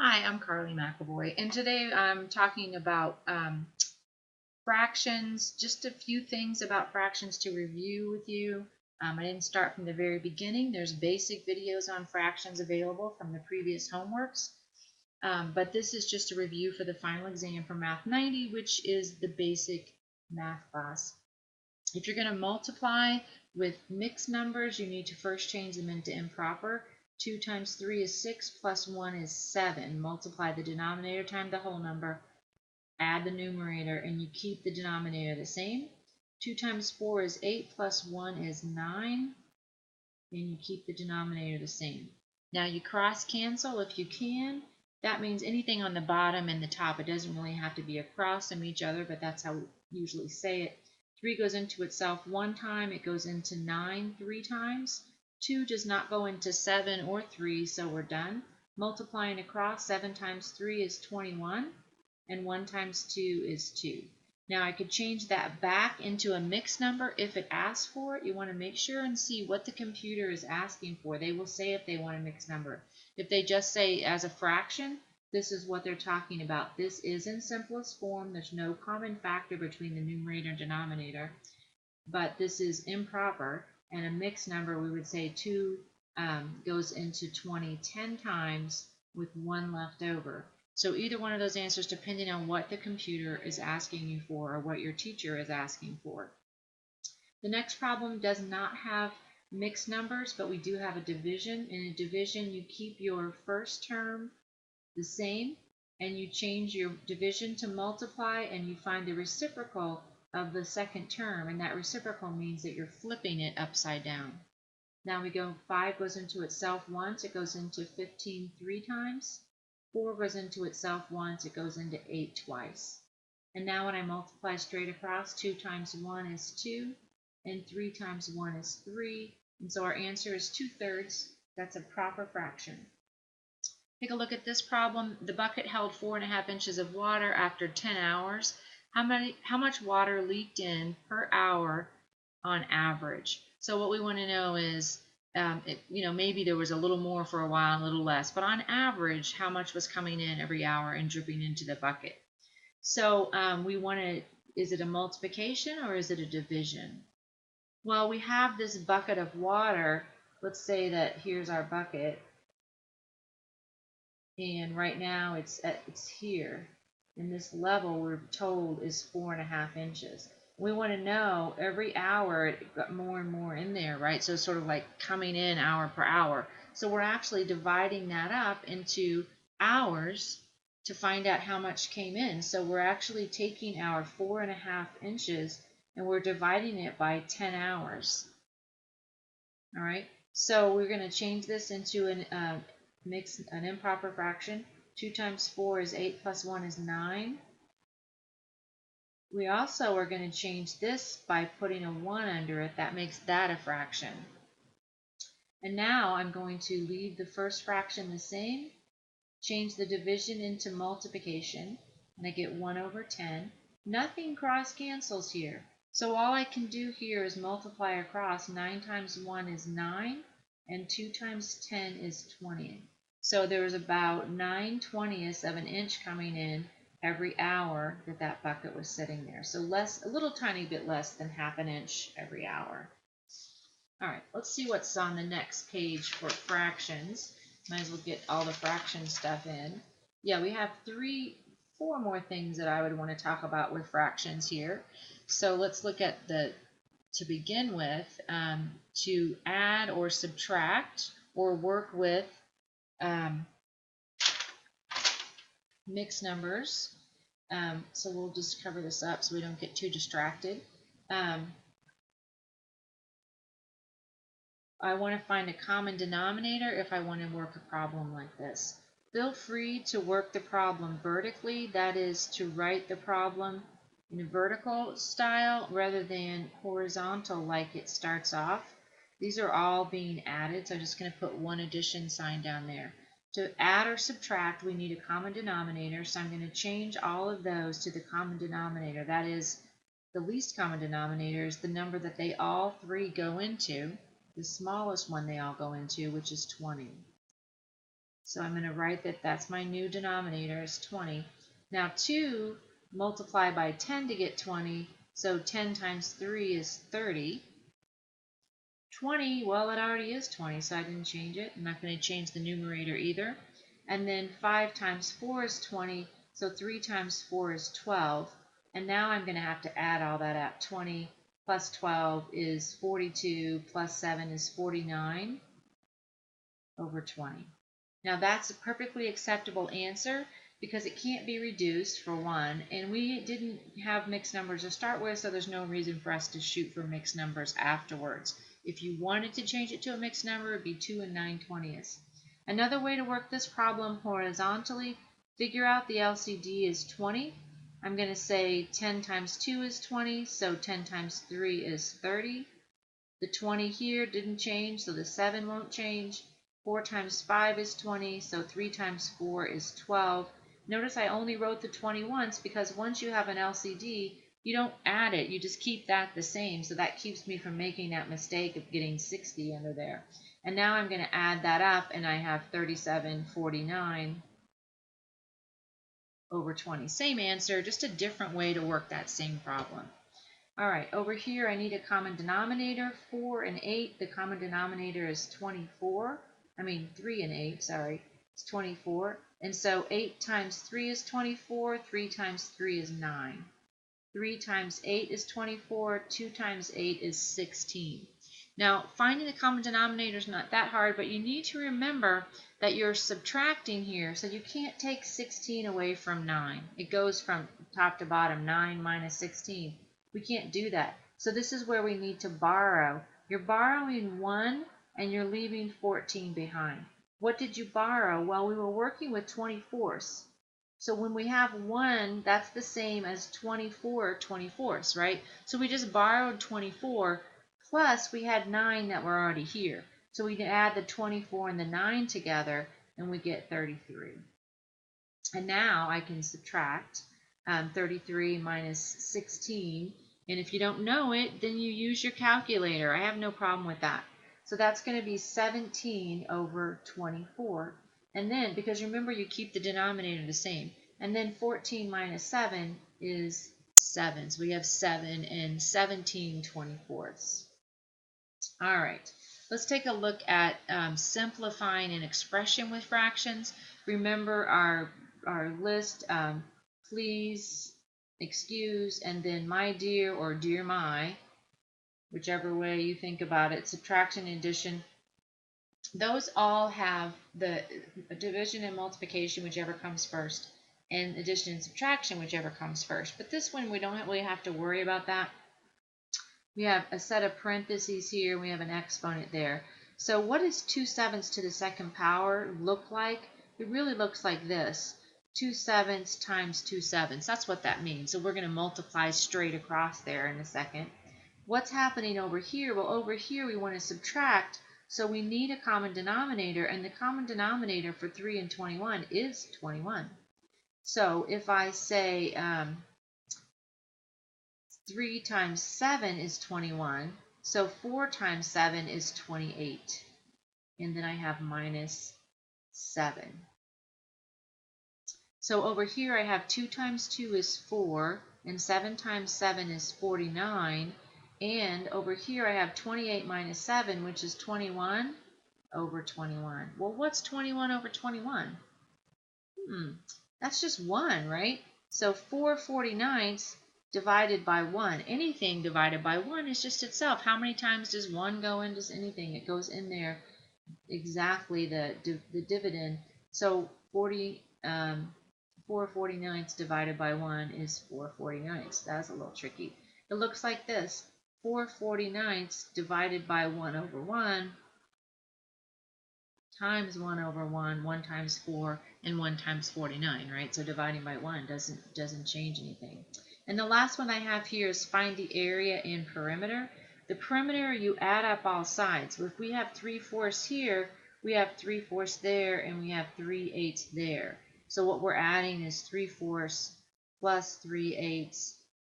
Hi, I'm Carly McAvoy, and today I'm talking about fractions, just a few things about fractions to review with you. I didn't start from the very beginning. There's basic videos on fractions available from the previous homeworks, but this is just a review for the final exam for Math 90, which is the basic math class. If you're going to multiply with mixed numbers, you need to first change them into improper. 2 times 3 is 6, plus 1 is 7. Multiply the denominator times the whole number, add the numerator, and you keep the denominator the same. 2 times 4 is 8, plus 1 is 9, and you keep the denominator the same. Now you cross cancel if you can. That means anything on the bottom and the top. It doesn't really have to be across from each other, but that's how we usually say it. 3 goes into itself 1 time. It goes into 9 3 times. 2 does not go into 7 or 3, so we're done. Multiplying across, 7 times 3 is 21, and 1 times 2 is 2. Now I could change that back into a mixed number if it asks for it. You want to make sure and see what the computer is asking for. They will say if they want a mixed number. If they just say as a fraction, this is what they're talking about. This is in simplest form. There's no common factor between the numerator and denominator, but this is improper. And a mixed number, we would say 2 goes into 20 10 times with 1 left over. So either one of those answers, depending on what the computer is asking you for or what your teacher is asking for. The next problem does not have mixed numbers, but we do have a division. In a division, you keep your first term the same, and you change your division to multiply, and you find the reciprocal of the second term, and that reciprocal means that you're flipping it upside down. Now we go, 5 goes into itself once, it goes into 15 3 times. 4 goes into itself once, it goes into 8 twice. And now when I multiply straight across, 2 times 1 is 2, and 3 times 1 is 3. And so our answer is 2/3. That's a proper fraction. Take a look at this problem. The bucket held 4.5 inches of water after 10 hours. How much water leaked in per hour on average? So what we want to know is, maybe there was a little more for a while and a little less, but on average, how much was coming in every hour and dripping into the bucket? So we want to, is it a multiplication or is it a division? Well, we have this bucket of water. Let's say that here's our bucket, and right now it's here, and this level we're told is 4.5 inches. We want to know every hour it got more and more in there, right? So it's sort of like coming in hour per hour. So we're actually dividing that up into hours to find out how much came in. So we're actually taking our 4.5 inches and we're dividing it by 10 hours. All right, so we're going to change this into an improper fraction. 2 times 4 is 8, plus 1 is 9. We also are going to change this by putting a 1 under it. That makes that a fraction. And now I'm going to leave the first fraction the same, change the division into multiplication, and I get 1/10. Nothing cross cancels here. So all I can do here is multiply across. 9 times 1 is 9, and 2 times 10 is 20. So there was about 9/20 of an inch coming in every hour that bucket was sitting there. So a little tiny bit less than half an inch every hour. All right, let's see what's on the next page for fractions. Might as well get all the fraction stuff in. Yeah, we have 4 more things that I would want to talk about with fractions here. So let's look at to begin with, to add or subtract or work with mixed numbers. So we'll just cover this up so we don't get too distracted. I want to find a common denominator if I want to work a problem like this. Feel free to work the problem vertically, that is to write the problem in a vertical style rather than horizontal like it starts off. These are all being added, so I'm just going to put one addition sign down there. To add or subtract, we need a common denominator, so I'm going to change all of those to the common denominator. That is, the least common denominator is the number that they all 3 go into, the smallest one they all go into, which is 20. So I'm going to write that that's my new denominator is 20. Now 2 multiply by 10 to get 20, so 10 times 3 is 30. 20, well, it already is 20, so I didn't change it. I'm not going to change the numerator either. And then 5 times 4 is 20, so 3 times 4 is 12. And now I'm going to have to add all that up. 20 plus 12 is 42, plus 7 is 49 over 20. Now that's a perfectly acceptable answer because it can't be reduced, for one, and we didn't have mixed numbers to start with, so there's no reason for us to shoot for mixed numbers afterwards. If you wanted to change it to a mixed number, it would be 2 and 9/20. Another way to work this problem horizontally, figure out the LCD is 20. I'm going to say 10 times 2 is 20, so 10 times 3 is 30. The 20 here didn't change, so the 7 won't change. 4 times 5 is 20, so 3 times 4 is 12. Notice I only wrote the 20 once because once you have an LCD, you don't add it, you just keep that the same. So that keeps me from making that mistake of getting 60 under there. And now I'm going to add that up, and I have 3749 over 20. Same answer, just a different way to work that same problem. All right, over here I need a common denominator, 4 and 8. The common denominator is 24. 3 and 8, sorry. It's 24. And so 8 times 3 is 24. 3 times 3 is 9. 3 times 8 is 24. 2 times 8 is 16. Now, finding the common denominator is not that hard, but you need to remember that you're subtracting here, so you can't take 16 away from 9. It goes from top to bottom, 9 minus 16. We can't do that. So this is where we need to borrow. You're borrowing 1 and you're leaving 14 behind. What did you borrow? Well, we were working with 24ths. So when we have 1, that's the same as 24 24ths, right? So we just borrowed 24, plus we had 9 that were already here. So we can add the 24 and the 9 together, and we get 33. And now I can subtract 33 minus 16. And if you don't know it, then you use your calculator. I have no problem with that. So that's going to be 17 over 24. And then, because remember, you keep the denominator the same. And then 14 minus 7 is 7. So we have 7 and 17/24. All right. Let's take a look at simplifying an expression with fractions. Remember our list, please, excuse, and then my dear or dear my, whichever way you think about it, subtraction and addition. Those all have the division and multiplication, whichever comes first, and addition and subtraction, whichever comes first. But this one, we don't really have to worry about that. We have a set of parentheses here, we have an exponent there. So what does 2/7 to the second power look like? It really looks like this. 2/7 times 2/7. That's what that means. So we're going to multiply straight across there in a second. What's happening over here? Well, over here we want to subtract, so we need a common denominator, and the common denominator for 3 and 21 is 21. So if I say 3 times 7 is 21, so 4 times 7 is 28. And then I have minus 7. So over here I have 2 times 2 is 4, and 7 times 7 is 49. And over here I have 28 minus 7, which is 21 over 21. Well, what's 21 over 21? That's just 1, right? So 4/49 divided by 1. Anything divided by 1 is just itself. How many times does 1 go into anything? It goes in there exactly the dividend. So 4/49 divided by 1 is 4/49. That's a little tricky. It looks like this. 4/49 divided by 1 over 1 times 1 over 1, 1 times 4, and 1 times 49, right? So dividing by 1 doesn't change anything. And the last one I have here is find the area and perimeter. The perimeter, you add up all sides. If we have 3/4 here, we have 3/4 there, and we have 3/8 there. So what we're adding is 3/4 plus 3/8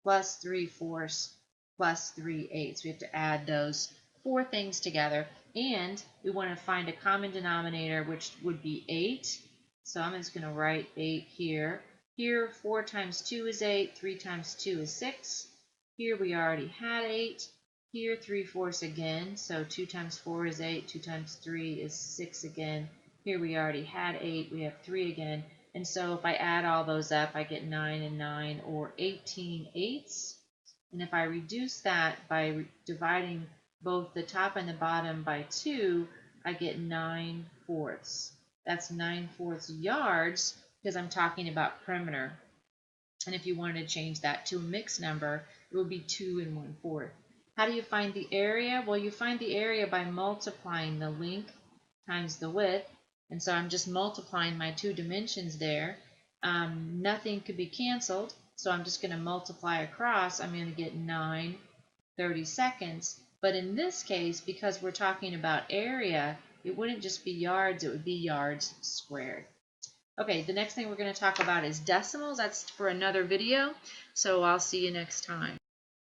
plus 3/4 plus 3/8. We have to add those four things together, and we want to find a common denominator, which would be 8. So I'm just going to write 8 here. Here, 4 times 2 is 8, 3 times 2 is 6. Here we already had 8. Here, 3/4 again, so 2 times 4 is 8, 2 times 3 is 6 again. Here we already had 8, we have 3 again. And so if I add all those up, I get 9 and 9, or 18/8. And if I reduce that by dividing both the top and the bottom by 2, I get 9/4. That's 9/4 yards, because I'm talking about perimeter. And if you wanted to change that to a mixed number, it would be 2 and 1/4. How do you find the area? Well, you find the area by multiplying the length times the width. And so I'm just multiplying my two dimensions there. Nothing could be canceled, so I'm just going to multiply across. I'm going to get 9/32. But in this case, because we're talking about area, it wouldn't just be yards, it would be yards squared. Okay, the next thing we're going to talk about is decimals. That's for another video, so I'll see you next time.